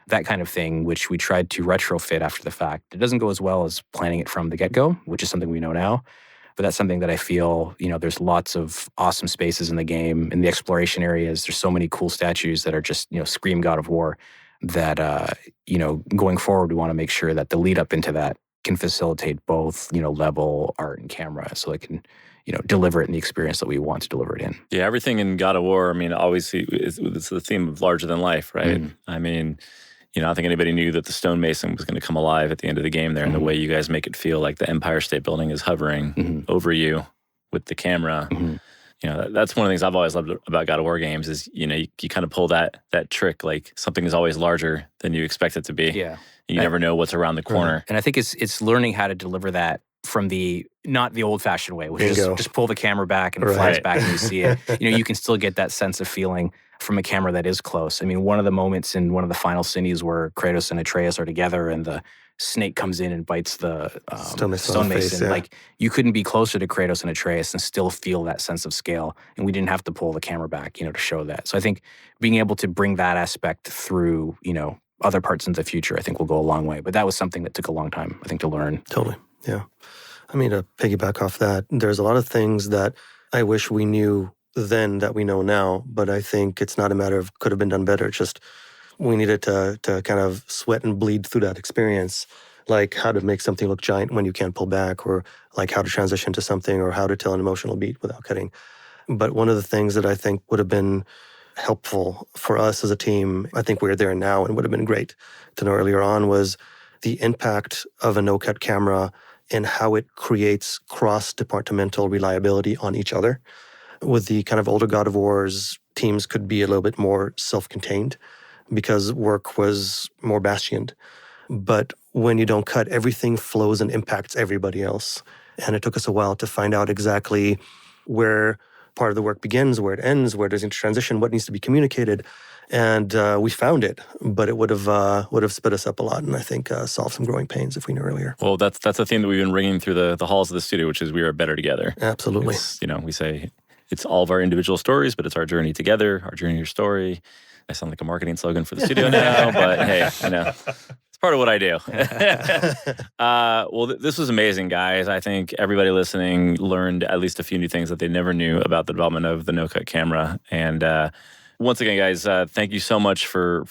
that kind of thing, which we tried to retrofit after the fact. It doesn't go as well as planning it from the get-go, which is something we know now. But that's something that I feel, there's lots of awesome spaces in the game. In the exploration areas, there's so many cool statues that are just, scream God of War, that, going forward, we want to make sure that the lead up into that can facilitate both, level, art, and camera, so it can, deliver it in the experience that we want to deliver it in. Yeah, everything in God of War, obviously, it's the theme of larger than life, right? Mm. I don't think anybody knew that the stonemason was going to come alive at the end of the game there, and the way you guys make it feel like the Empire State Building is hovering over you with the camera. That's one of the things I've always loved about God of War games is, you kind of pull that trick, like something is always larger than you expect it to be. Yeah. You never know what's around the corner. And I think it's learning how to deliver that from not the old-fashioned way, which is just pull the camera back and it flies back and you see it. You can still get that sense of feeling from a camera that is close. One of the moments in one of the final cities where Kratos and Atreus are together and the snake comes in and bites the stonemason. Face, yeah. Like, you couldn't be closer to Kratos and Atreus and still feel that sense of scale. And we didn't have to pull the camera back, to show that. So I think being able to bring that aspect through, other parts into the future, I think will go a long way. But that was something that took a long time, I think, to learn. Totally, yeah. To piggyback off that, there's a lot of things that I wish we knew then that we know now, but I think it's not a matter of could have been done better. It's just we needed to kind of sweat and bleed through that experience, like how to make something look giant when you can't pull back, or like how to transition to something, or how to tell an emotional beat without cutting. But one of the things that I think would have been helpful for us as a team, I think we're there now and would have been great to know earlier on, was the impact of a NoCut camera and how it creates cross-departmental reliability on each other. With the kind of older God of Wars, teams could be a little bit more self-contained because work was more bastioned. But when you don't cut, everything flows and impacts everybody else. And it took us a while to find out exactly where part of the work begins, where it ends, where there's a transition, what needs to be communicated. And we found it, but it would have sped us up a lot, and I think solved some growing pains if we knew earlier. Well, that's a theme that we've been ringing through the halls of the studio, which is we are better together. Absolutely. We say it's all of our individual stories, but it's our journey together, our journey, your story. I sound like a marketing slogan for the studio now, but hey, it's part of what I do. Well, this was amazing, guys. I think everybody listening learned at least a few new things that they never knew about the development of the NoCut camera. And once again, guys, thank you so much for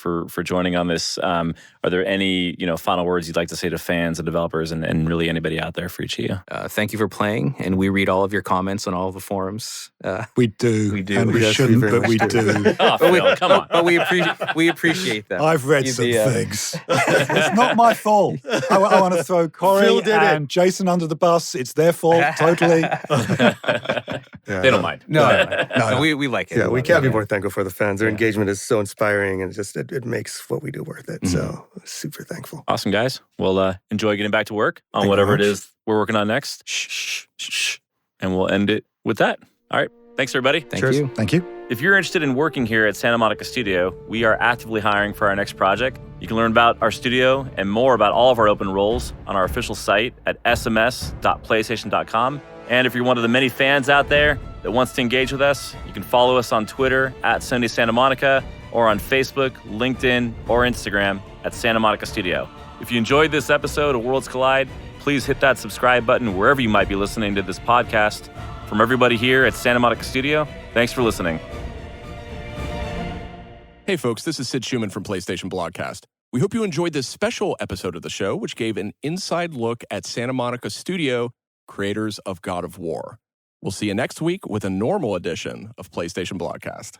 joining on this. Are there any final words you'd like to say to fans and developers and really anybody out there for each of you? Thank you for playing, and we read all of your comments on all of the forums. We do. And we shouldn't, but we do. Oh, Phil, come on. But we appreciate them. I've read some things. It's not my fault. I want to throw Corey and Jason under the bus. It's their fault, totally. They don't mind. No, we like it. Yeah, we can't be more thankful for the fans. Their engagement is so inspiring, and it makes what we do worth it. So super thankful. Awesome, guys. Well, enjoy getting back to work on whatever it is we're working on next. Shh. And we'll end it with that. All right. Thanks, everybody. Thank you. If you're interested in working here at Santa Monica Studio, we are actively hiring for our next project. You can learn about our studio and more about all of our open roles on our official site at sms.playstation.com. And if you're one of the many fans out there that wants to engage with us, you can follow us on Twitter at Sony Santa Monica or on Facebook, LinkedIn, or Instagram at Santa Monica Studio. If you enjoyed this episode of Worlds Collide, please hit that subscribe button wherever you might be listening to this podcast. From everybody here at Santa Monica Studio, thanks for listening. Hey folks, this is Sid Schumann from PlayStation Blogcast. We hope you enjoyed this special episode of the show, which gave an inside look at Santa Monica Studio, creators of God of War. We'll see you next week with a normal edition of PlayStation Blogcast.